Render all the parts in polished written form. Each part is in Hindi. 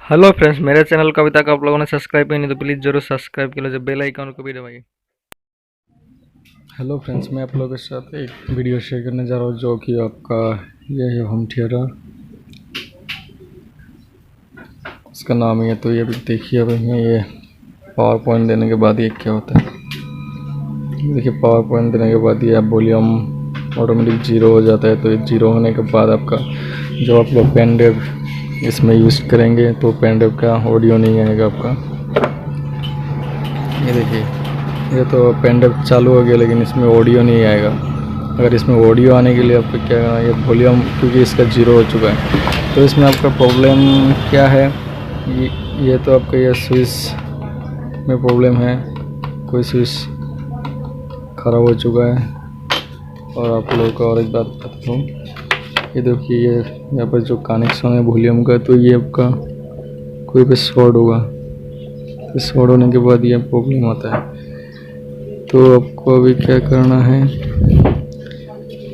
हेलो फ्रेंड्स, मेरे चैनल को अभी तक आप लोगों ने सब्सक्राइब नहीं तो प्लीज़ जरूर सब्सक्राइब कर लो, जो बेल आइकन को भी दबाइए। हेलो फ्रेंड्स, मैं आप लोगों के साथ एक वीडियो शेयर करने जा रहा हूँ जो कि आपका ये है होम थिएटर। इसका नाम ही है, तो ये भी देखिए अब ये पावर पॉइंट देने के बाद ये क्या होता है। देखिए पावर पॉइंट देने के बाद ये वॉल्यूम ऑटोमेटिक जीरो हो जाता है। तो ये जीरो होने के बाद आपका जो आप लोग पेन ड्राइव इसमें यूज़ करेंगे तो पेन ड्राइव का ऑडियो नहीं आएगा आपका। ये देखिए, ये तो पेन ड्राइव चालू हो गया लेकिन इसमें ऑडियो नहीं आएगा। अगर इसमें ऑडियो आने के लिए आपको क्या करना है, ये वॉल्यूम क्योंकि इसका जीरो हो चुका है तो इसमें आपका प्रॉब्लम क्या है, ये तो आपका ये स्विच में प्रॉब्लम है, कोई स्विच ख़राब हो चुका है। और आप लोगों को और एक बात बताता हूँ, ये देखिए ये यहाँ पर जो कनेक्शन है वॉल्यूम का, तो ये आपका कोई भी शॉर्ट होगा, तो शॉर्ट होने के बाद ये प्रॉब्लम आता है। तो आपको अभी क्या करना है,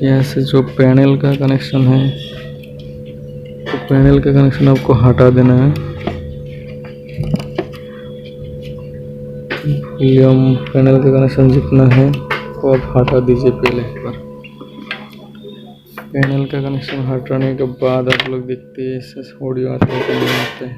यहाँ से जो पैनल का कनेक्शन है तो पैनल का कनेक्शन आपको हटा देना है। वॉल्यूम पैनल का कनेक्शन जितना है वो आप हटा दीजिए पहले एक बार। पैनल का कनेक्शन हटाने के बाद आप लोग देखते हैं इससे ऑडियो आता है कि नहीं आता है।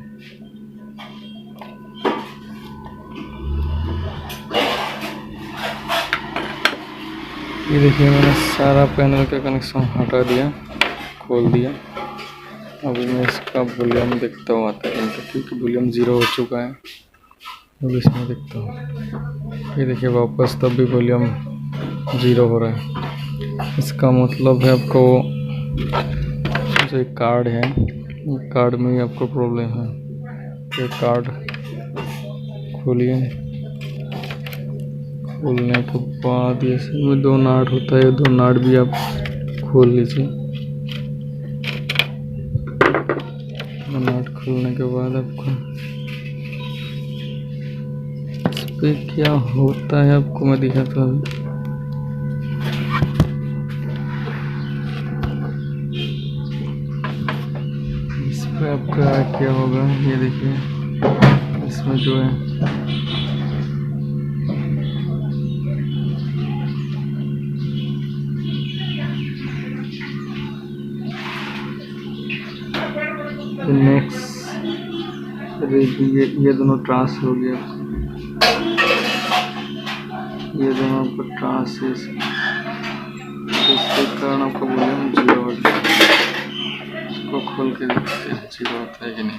ये देखिए मैंने सारा पैनल का कनेक्शन हटा दिया, खोल दिया। अभी मैं इसका वॉल्यूम देखता हूँ आता है क्योंकि वॉल्यूम जीरो हो चुका है। अब इसमें देखता हूँ, ये देखिए वापस तब भी वॉल्यूम जीरो हो रहा है। इसका मतलब है आपको जो एक कार्ड है, कार्ड में ही आपको प्रॉब्लम है। ये कार्ड खोलिए, खोलने के बाद ये इसमें दो नाट होता है, दो नाट भी आप खोल लीजिए। नाट खोलने के बाद आपको इस पे क्या होता है आपको मैं दिखाता हूँ। इस पे आपका क्या होगा, ये देखिए इसमें जो है नेक्स्ट ये दोनों ट्रांस हो गया, ये दोनों आपको ट्रांस है, इसके कारण आपका वॉल्यूम जीरो हो गया। इसको खोल के देखते हैं जीरो होता है कि नहीं।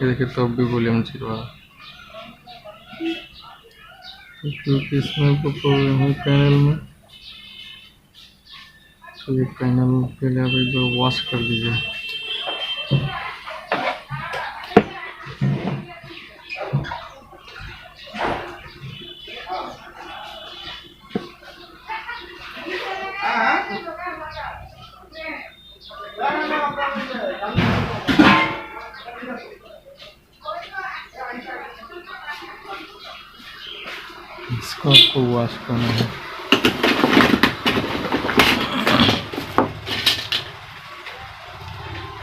ये देखिए तो अब भी वॉल्यूम जीरो है, क्योंकि इसमें आपको प्रॉब्लम है पैनल में। तो ये पैनल पहले आप एक बार वॉश कर दीजिए। इसको आपको वॉश करना है।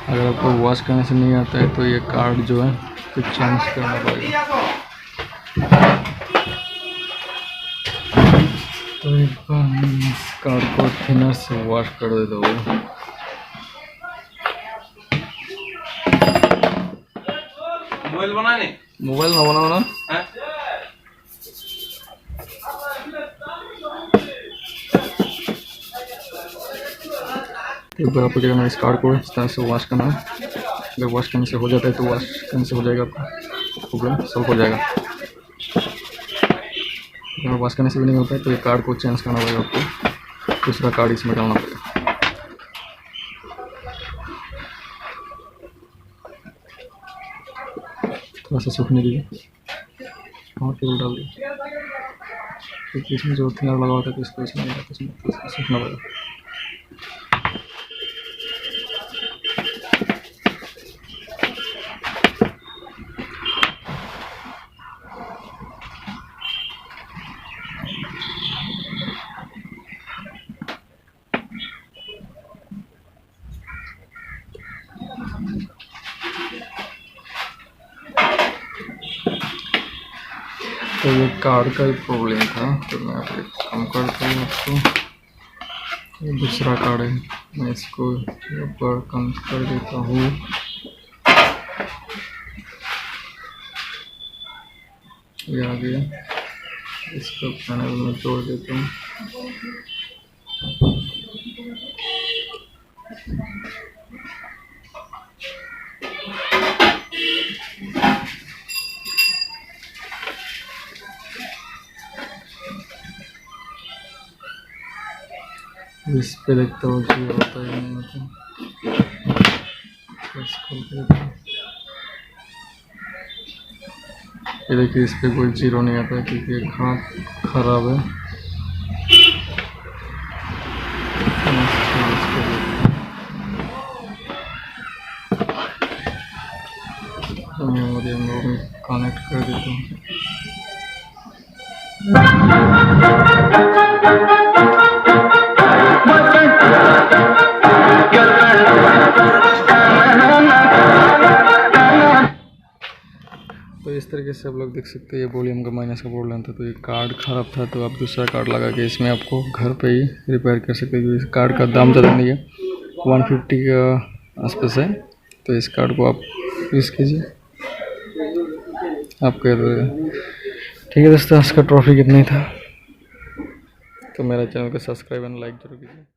अगर आपको वॉश करने से नहीं आता है तो ये कार्ड जो है तो चेंज करना पड़ेगा। तो एक बार मैं इस कार्ड को थिनर से वॉश कर देता हूँ। मोबाइल बनाने मोबाइल ना बनाओ ना, एक बार आपको क्या करना है, इस कार्ड को इस तरह से वॉश करना है। अगर वॉश करने से हो जाता है तो वॉश करने से हो जाएगा, आपका प्रॉब्लम सॉल्व हो जाएगा। अगर वॉश करने से भी नहीं होता है तो ये कार्ड को चेंज करना पड़ेगा, आपको दूसरा कार्ड इसमें डालना पड़ेगा। थोड़ा सा सूखने दीजिए और टेबल डाल दीजिए, क्योंकि इसमें जो थिनर लगा होता है तो इसको इसमें सूखना पड़ेगा। तो ये कार्ड का ही प्रॉब्लम था, तो मैं अभी कम करता हूँ उसको। ये दूसरा कार्ड है, मैं इसको ऊपर कम कर देता हूँ। ये आ गया, इसको पैनल में जोड़ देता हूँ। इस पे देखता हूँ कि होता है नहीं होता। इसको देता हूँ। ये देखिए, इस पे कोई जीरो नहीं आता क्योंकि ये खराब है। मेमोरी में कनेक्ट कर देता हूँ। तो इस तरीके से आप लोग देख सकते हैं, ये वॉल्यूम का माइनस का प्रॉब्लम था, तो ये कार्ड ख़राब था, तो आप दूसरा कार्ड लगा के इसमें आपको घर पे ही रिपेयर कर सकते हैं। इस कार्ड का दाम ज़्यादा नहीं है, 150 के आसपास है। तो इस कार्ड को आप यूज़ कीजिए, आपके ठीक है दोस्तों। आज का ट्रॉफी कितना ही था, तो मेरा चैनल को सब्सक्राइब एंड लाइक जरूर कीजिए।